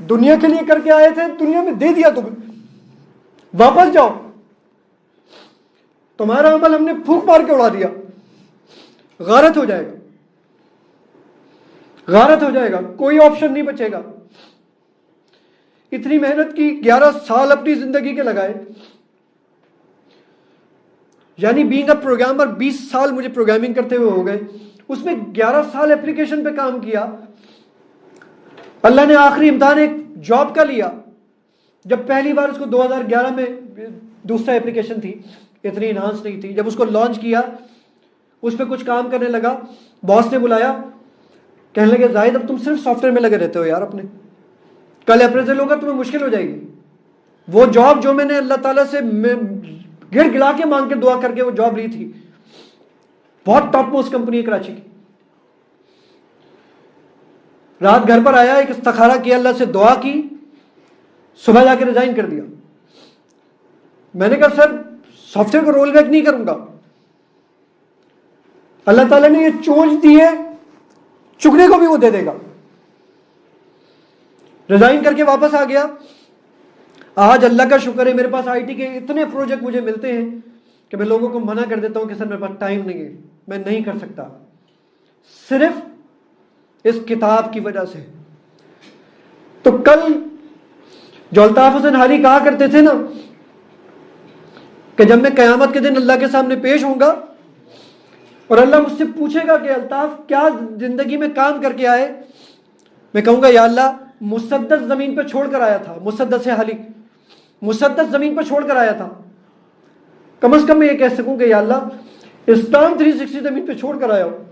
دنیا کے لیے کر کے آئے تھے، دنیا میں دے دیا تمہیں، واپس جاؤ، تمہارا عمل ہم نے پھونک مار کے اڑا دیا. غارت ہو جائے گا، غارت ہو جائے گا، کوئی آپشن نہیں بچے گا. اتنی محنت کی، 11 سال اپنی زندگی کے لگائے، یعنی بینگ اے پروگرامر 20 سال مجھے پروگرامنگ کرتے ہوئے ہو گئے، اس میں 11 سال اپلیکیشن پہ کام کیا. اللہ نے آخری امتحان ایک جاب کا لیا. جب پہلی بار اس کو 2011 میں، دوسرا اپلیکیشن تھی، اتنی انہانس نہیں تھی، جب اس کو لانچ کیا، اس پہ کچھ کام کرنے لگا، باس نے بلایا کہنے لگے زاہد اب تم صرف سافٹ ویئر میں لگے رہتے ہو یار، اپنے کل اپریزل ہوگا تمہیں مشکل ہو جائے گی. وہ جاب جو میں نے اللہ تعالیٰ سے گڑ گڑا کے مانگ کے دعا کر کے وہ جاب لی تھی، بہت ٹاپ موسٹ کمپنی ہے کراچی کی. رات گھر پر آیا، ایک استخارہ کیا، اللہ سے دعا کی، صبح جا کے ریزائن کر دیا. میں نے کہا سر سافٹ ویئر کو رول بیک نہیں کروں گا. اللہ تعالیٰ نے یہ چونچ دی ہے، چکنے کو بھی وہ دے دے گا. ریزائن کر کے واپس آ گیا. آج اللہ کا شکر ہے میرے پاس آئی ٹی کے اتنے پروجیکٹ مجھے ملتے ہیں کہ میں لوگوں کو منع کر دیتا ہوں کہ سر میرے پاس ٹائم نہیں ہے، میں نہیں کر سکتا، صرف اس کتاب کی وجہ سے. تو کل جو الطاف حسین حالی کہا کرتے تھے نا کہ جب میں قیامت کے دن اللہ کے سامنے پیش ہوں گا اور اللہ مجھ سے پوچھے گا کہ الطاف کیا زندگی میں کام کر کے آئے، میں کہوں گا یا اللہ مسدس زمین پہ چھوڑ کر آیا تھا. مسدس حالی مسدس زمین پہ چھوڑ کر آیا تھا. کم از کم میں یہ کہہ سکوں کہ یا اللہ اسلام 360 زمین پہ چھوڑ کر آیا ہوں.